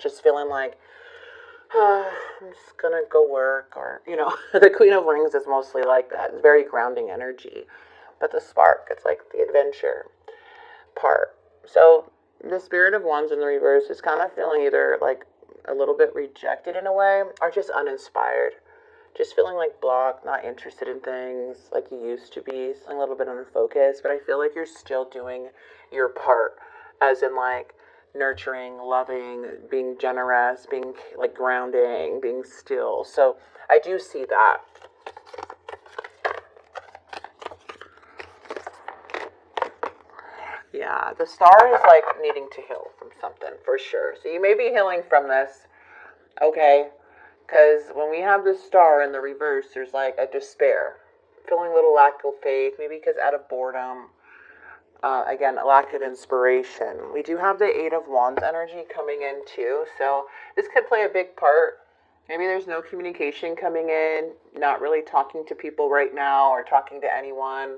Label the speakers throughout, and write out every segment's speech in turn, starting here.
Speaker 1: just feeling like, I'm just gonna go work, or, the Queen of Rings is mostly like that. It's very grounding energy. But the spark, it's like the adventure part. So the Spirit of Wands in the reverse is kind of feeling either like a little bit rejected in a way, or just uninspired. Just feeling like blocked, not interested in things like you used to be, feeling a little bit unfocused, but I feel like you're still doing your part, as in like nurturing, loving, being generous, being like grounding, being still. So I do see that. Yeah, the star is like needing to heal from something for sure. So you may be healing from this, okay? Because when we have the star in the reverse, there's like a despair, feeling a little lack of faith, maybe because out of boredom. Again, a lack of inspiration. We do have the Eight of Wands energy coming in too, so this could play a big part. Maybe there's no communication coming in, not really talking to people right now or talking to anyone.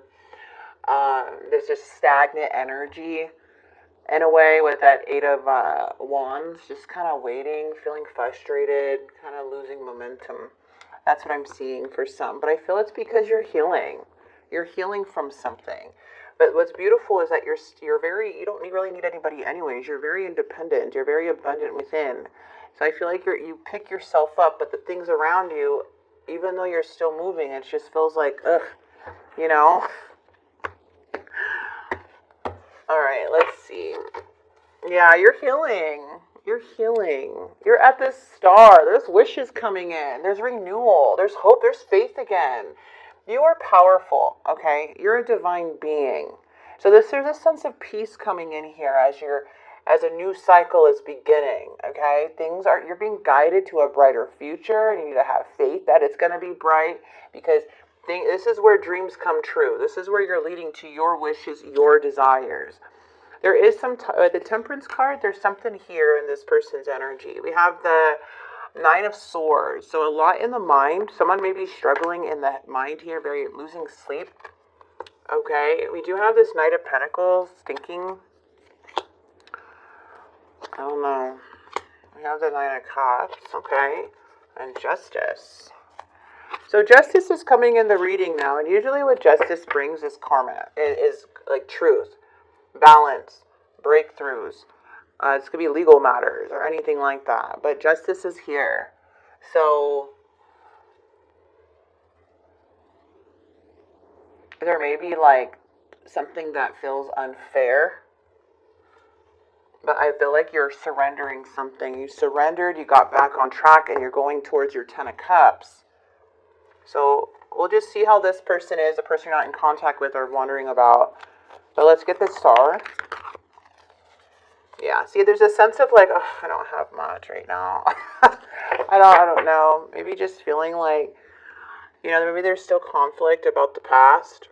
Speaker 1: There's just stagnant energy in a way with that Eight of Wands, just kind of waiting, feeling frustrated, kind of losing momentum. That's what I'm seeing for some. But I feel it's because you're healing. You're healing from something. But what's beautiful is that you're very, you don't really need anybody anyways. You're very independent. You're very abundant within. So I feel like you pick yourself up, but the things around you, even though you're still moving, it just feels like, ugh, you know? All right, let's see. Yeah, you're healing. You're healing. You're at this star. There's wishes coming in. There's renewal. There's hope. There's faith again. You are powerful, okay? You're a divine being. So there's a sense of peace coming in here as a new cycle is beginning, okay? You're being guided to a brighter future, and you need to have faith that it's going to be bright, because this is where dreams come true. This is where you're leading to your wishes, your desires. There is the Temperance card, there's something here in this person's energy. We have the Nine of Swords, so a lot in the mind. Someone may be struggling in the mind here, losing sleep. Okay, we do have this Knight of Pentacles, thinking. I don't know. We have the Nine of Cups, okay, and Justice. So Justice is coming in the reading now, and usually what Justice brings is karma. It is like truth, balance, breakthroughs. This could be legal matters or anything like that. But Justice is here. So there may be like something that feels unfair. But I feel like you're surrendering something. You surrendered, you got back on track, and you're going towards your Ten of Cups. So we'll just see how this person is, the person you're not in contact with or wondering about. So let's get this star. Yeah, see, there's a sense of like, oh, I don't have much right now. I don't know. Maybe just feeling like, maybe there's still conflict about the past.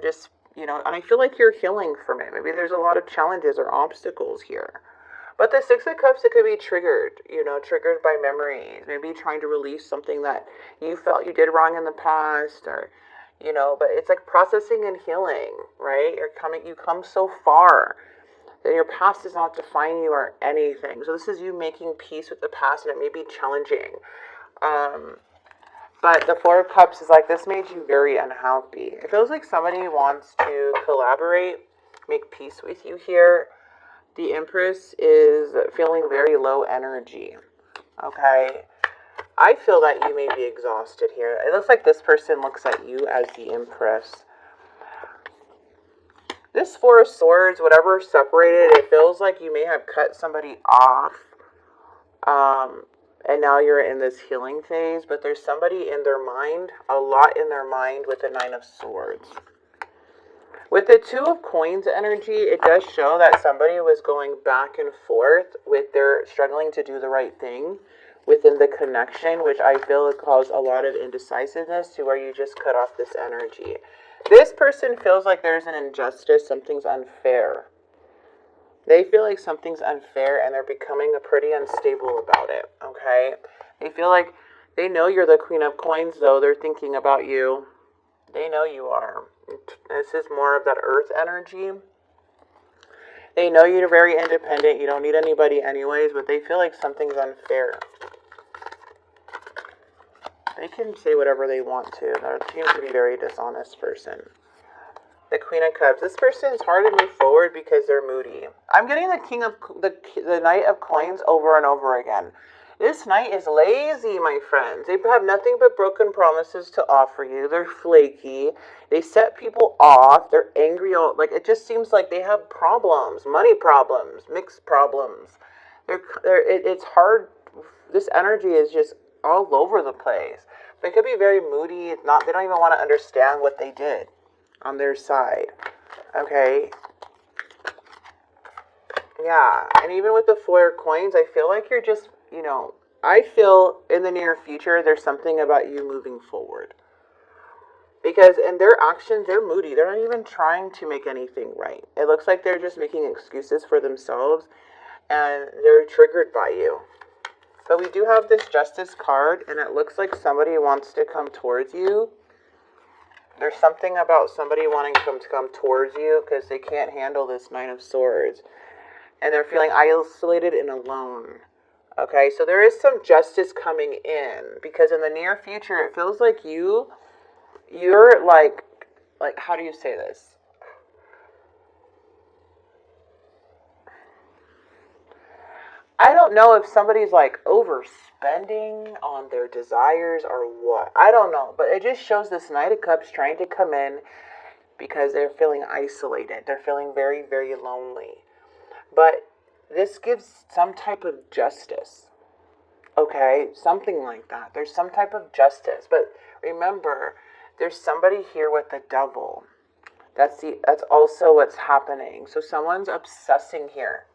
Speaker 1: Just, and I feel like you're healing from it. Maybe there's a lot of challenges or obstacles here. But the Six of Cups, it could be triggered, triggered by memories. Maybe trying to release something that you felt you did wrong in the past, or, but it's like processing and healing, right? You come so far. That your past does not define you or anything. So this is you making peace with the past, and it may be challenging. But the Four of Cups is like, this made you very unhappy. It feels like somebody wants to collaborate, make peace with you here. The Empress is feeling very low energy. Okay? I feel that you may be exhausted here. It looks like this person looks at you as the Empress. This Four of Swords, whatever separated, it feels like you may have cut somebody off. And now you're in this healing phase. But there's somebody in their mind, a lot in their mind with the Nine of Swords. With the Two of Coins energy, it does show that somebody was going back and forth with their struggling to do the right thing within the connection, which I feel it caused a lot of indecisiveness to where you just cut off this energy. This person feels like there's an injustice, something's unfair. They feel like something's unfair, and they're becoming pretty unstable about it, okay? They feel like they know you're the Queen of Coins, though. They're thinking about you. They know you are. This is more of that earth energy. They know you're very independent. You don't need anybody anyways, but they feel like something's unfair. They can say whatever they want to. They seem to be a very dishonest person. The Queen of Cups. This person is hard to move forward because they're moody. I'm getting the Knight of Coins over and over again. This knight is lazy, my friends. They have nothing but broken promises to offer you. They're flaky. They set people off. They're angry. It just seems like they have problems, money problems, mixed problems. It's hard. This energy is just all over the place. They could be very moody. They don't even want to understand what they did on their side. Okay. Yeah. And even with the Four of Coins, I feel like you're just, I feel in the near future there's something about you moving forward. Because in their actions, they're moody. They're not even trying to make anything right. It looks like they're just making excuses for themselves, and they're triggered by you. But we do have this Justice card, and it looks like somebody wants to come towards you. There's something about somebody wanting to come towards you because they can't handle this Nine of Swords. And they're feeling isolated and alone. Okay, so there is some justice coming in. Because in the near future, it feels like you're like, how do you say this? I don't know if somebody's like overspending on their desires or what. I don't know. But it just shows this Knight of Cups trying to come in because they're feeling isolated. They're feeling very, very lonely. But this gives some type of justice. Okay? Something like that. There's some type of justice. But remember, there's somebody here with the Devil. That's also what's happening. So someone's obsessing here.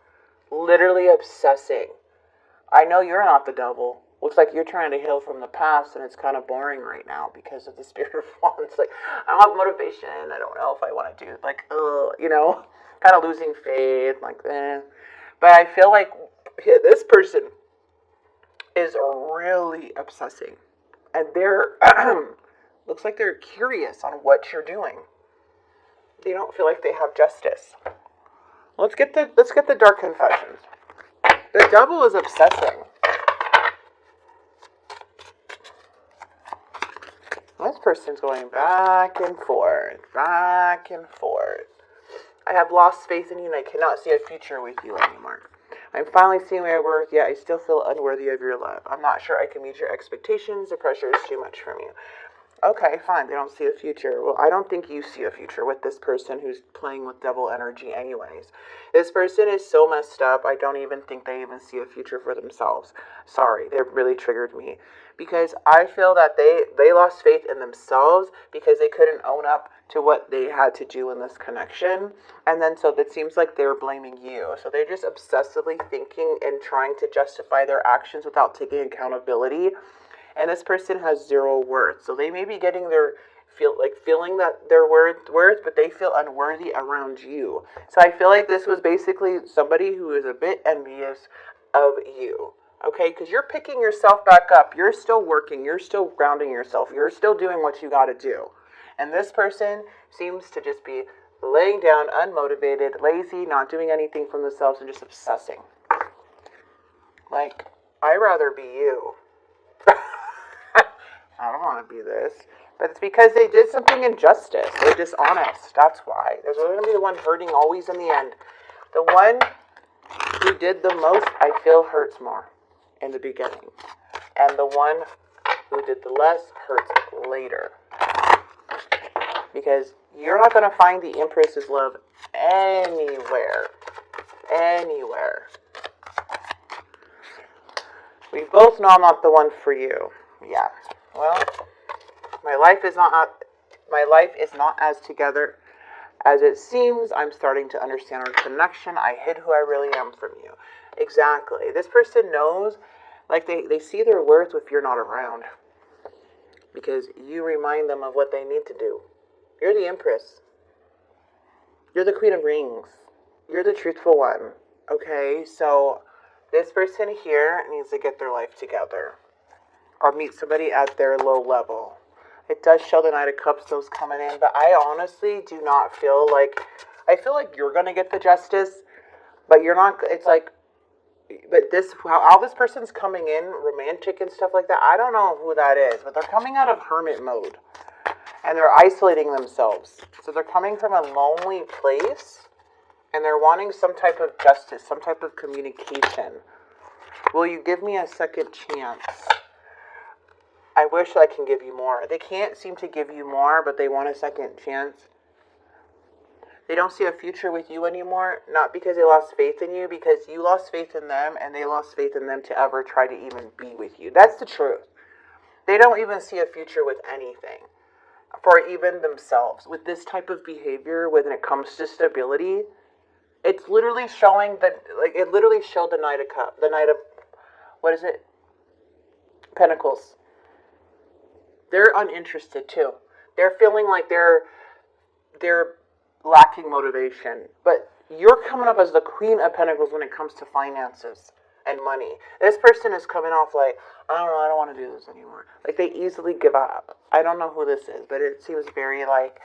Speaker 1: Literally obsessing. I know you're not the Devil. Looks like you're trying to heal from the past, and it's kind of boring right now because of the Spirit of Wands. Like, I don't have motivation. I don't know if I want to do, kind of losing faith, But I feel like this person is really obsessing, and they're looks like they're curious on what you're doing. They don't feel like they have justice. Let's get the Dark Confessions. The Devil is obsessing. This person's going back and forth, back and forth. I have lost faith in you and I cannot see a future with you anymore. I'm finally seeing my worth, yet I still feel unworthy of your love. I'm not sure I can meet your expectations. The pressure is too much from you. Okay, fine. They don't see a future. Well, I don't think you see a future with this person who's playing with devil energy anyways. This person is so messed up, I don't even think they even see a future for themselves. Sorry, they really triggered me. Because I feel that they lost faith in themselves because they couldn't own up to what they had to do in this connection. And then so it seems like they're blaming you. So they're just obsessively thinking and trying to justify their actions without taking accountability. And this person has zero worth. So they may be getting feeling that they're worth, but they feel unworthy around you. So I feel like this was basically somebody who is a bit envious of you. Okay, because you're picking yourself back up. You're still working. You're still grounding yourself. You're still doing what you got to do. And this person seems to just be laying down, unmotivated, lazy, not doing anything for themselves, and just obsessing. Like, I'd rather be you. I don't want to be this. But it's because they did something injustice. They're dishonest. That's why. There's going to be the one hurting always in the end. The one who did the most, I feel, hurts more in the beginning. And the one who did the less hurts later. Because you're not going to find the Empress's love anywhere. Anywhere. We both know I'm not the one for you. Yeah. Well, my life is not as together as it seems. I'm starting to understand our connection. I hid who I really am from you. Exactly. This person knows, like they see their worth if you're not around. Because you remind them of what they need to do. You're the Empress. You're the Queen of Rings. You're the truthful one. Okay, so this person here needs to get their life together. Or meet somebody at their low level. It does show the Knight of Cups, those coming in. But I honestly do not feel like... I feel like you're going to get the justice. But you're not, it's like, but this, how this person's coming in, romantic and stuff like that, I don't know who that is, but they're coming out of hermit mode. And they're isolating themselves. So they're coming from a lonely place, and they're wanting some type of justice, some type of communication. Will you give me a second chance? I wish I can give you more. They can't seem to give you more, but they want a second chance. They don't see a future with you anymore, not because they lost faith in you, because you lost faith in them, and they lost faith in them to ever try to even be with you. That's the truth. They don't even see a future with anything, for even themselves. With this type of behavior, when it comes to stability, it's literally showing that, like, it literally showed the Knight of Cups, the Knight of, what is it? Pentacles. They're uninterested too. They're feeling like they're lacking motivation. But you're coming up as the Queen of Pentacles when it comes to finances and money. This person is coming off like, I don't know, I don't want to do this anymore. Like, they easily give up. I don't know who this is, but it seems very like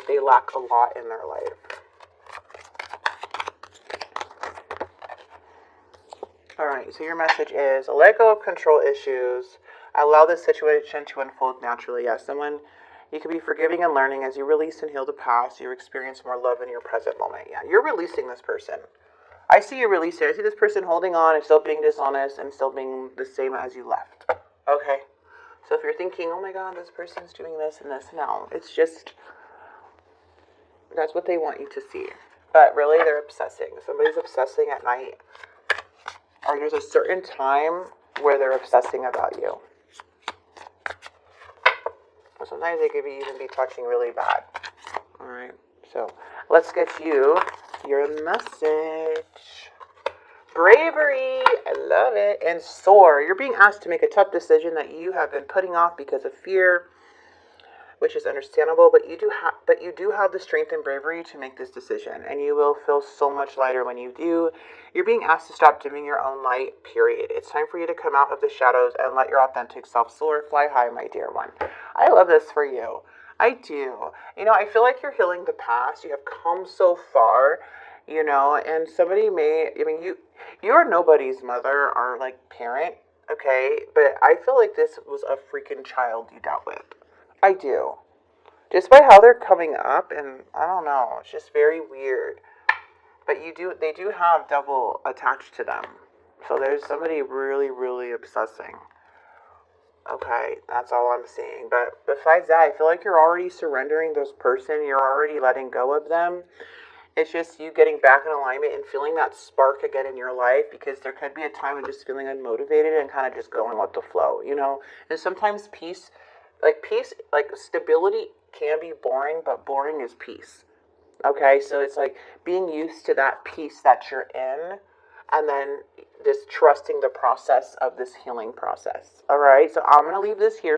Speaker 1: they lack a lot in their life. Alright, so your message is, let go of control issues. Allow this situation to unfold naturally. Yes, someone, you can be forgiving and learning as you release and heal the past. You experience more love in your present moment. Yeah, you're releasing this person. I see you releasing. I see this person holding on and still being dishonest and still being the same as you left. Okay. So if you're thinking, oh my God, this person's doing this and this, no. It's just, that's what they want you to see. But really, they're obsessing. Somebody's obsessing at night. Or there's a certain time where they're obsessing about you. Or sometimes they could even be touching really bad. Alright, so let's get you your message. Bravery, I love it. And soar. You're being asked to make a tough decision that you have been putting off because of fear, which is understandable, but you do have the strength and bravery to make this decision, and you will feel so much lighter when you do. You're being asked to stop dimming your own light, period. It's time for you to come out of the shadows and let your authentic self soar. Fly high, my dear one. I love this for you. I do. You know, I feel like you're healing the past. You have come so far, you know, and somebody may, I mean, you're nobody's mother or, like, parent, okay? But I feel like this was a freaking child you dealt with. I do. Just by how they're coming up, and I don't know, it's just very weird. But they do have double attached to them. So there's somebody really, really obsessing. Okay, that's all I'm seeing. But besides that, I feel like you're already surrendering this person. You're already letting go of them. It's just you getting back in alignment and feeling that spark again in your life, because there could be a time of just feeling unmotivated and kind of just going with the flow, you know? And sometimes peace, like stability can be boring, but boring is peace. Okay, so it's like being used to that peace that you're in, and then just trusting the process of this healing process. All right, so I'm going to leave this here.